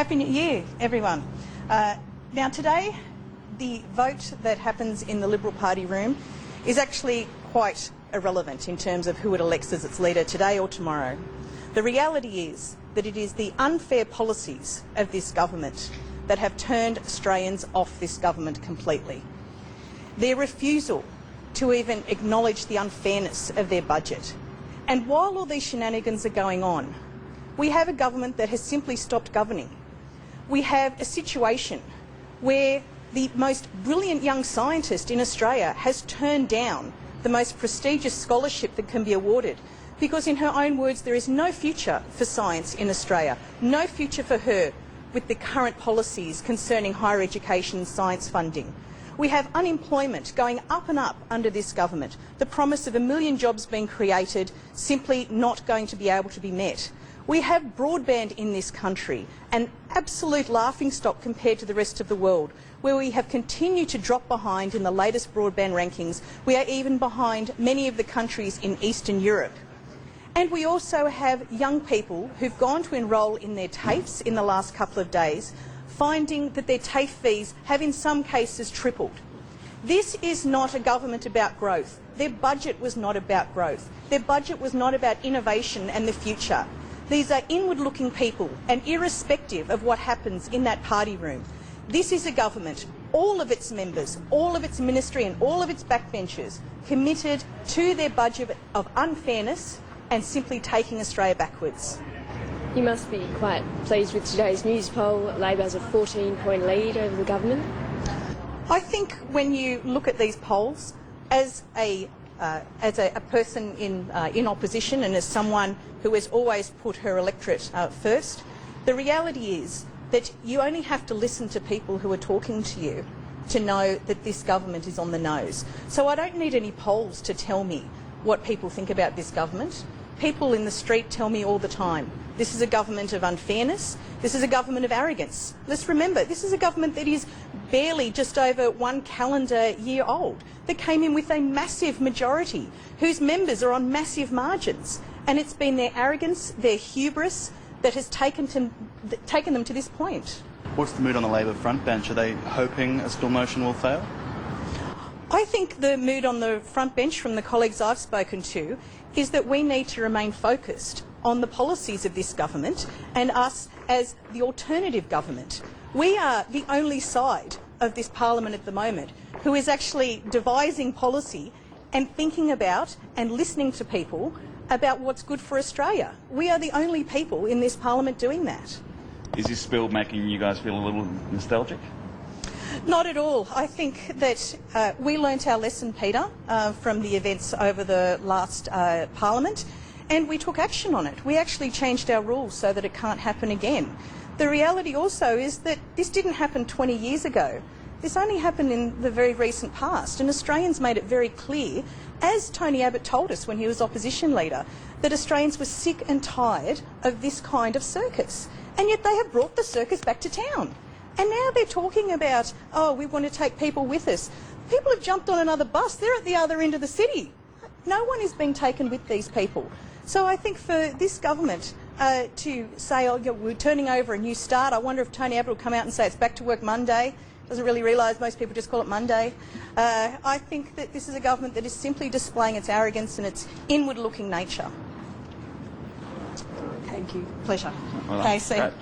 Happy New Year, everyone. Now today, the vote that happens in the Liberal Party room is actually quite irrelevant in terms of who it elects as its leader today or tomorrow. The reality is that it is the unfair policies of this government that have turned Australians off this government completely. Their refusal to even acknowledge the unfairness of their budget. And while all these shenanigans are going on, we have a government that has simply stopped governing. We have a situation where the most brilliant young scientist in Australia has turned down the most prestigious scholarship that can be awarded because, in her own words, there is no future for science in Australia, no future for her with the current policies concerning higher education and science funding. We have unemployment going up and up under this government, the promise of 1 million jobs being created simply not going to be able to be met. We have broadband in this country, an absolute laughingstock compared to the rest of the world, where we have continued to drop behind in the latest broadband rankings. We are even behind many of the countries in Eastern Europe. And we also have young people who've gone to enrol in their TAFEs in the last couple of days, finding that their TAFE fees have in some cases tripled. This is not a government about growth. Their budget was not about growth. Their budget was not about innovation and the future. These are inward-looking people, and irrespective of what happens in that party room, this is a government, all of its members, all of its ministry and all of its backbenchers committed to their budget of unfairness and simply taking Australia backwards. You must be quite pleased with today's news poll. Labor has a 14-point lead over the government. I think when you look at these polls, as a person in opposition and as someone who has always put her electorate first, the reality is that you only have to listen to people who are talking to you to know that this government is on the nose. So I don't need any polls to tell me what people think about this government. People in the street tell me all the time, this is a government of unfairness, this is a government of arrogance. Let's remember, this is a government that is barely just over 1 calendar year old, that came in with a massive majority, whose members are on massive margins. And it's been their arrogance, their hubris, that has taken them to this point. What's the mood on the Labor front bench? Are they hoping a spill motion will fail? I think the mood on the front bench from the colleagues I've spoken to is that we need to remain focused on the policies of this government and us as the alternative government. We are the only side of this parliament at the moment who is actually devising policy and thinking about and listening to people about what's good for Australia. We are the only people in this parliament doing that. Is this spill making you guys feel a little nostalgic? Not at all. I think that we learnt our lesson, Peter, from the events over the last parliament, and we took action on it. We actually changed our rules so that it can't happen again. The reality also is that this didn't happen 20 years ago. This only happened in the very recent past, and Australians made it very clear, as Tony Abbott told us when he was opposition leader, that Australians were sick and tired of this kind of circus. And yet they have brought the circus back to town. And now they're talking about, oh, we want to take people with us. People have jumped on another bus. They're at the other end of the city. No one is being taken with these people. So I think for this government to say, oh, we're turning over a new start, I wonder if Tony Abbott will come out and say it's back to work Monday. Doesn't really realise most people just call it Monday. I think that this is a government that is simply displaying its arrogance and its inward-looking nature. Thank you. Pleasure. Well, okay, see. great.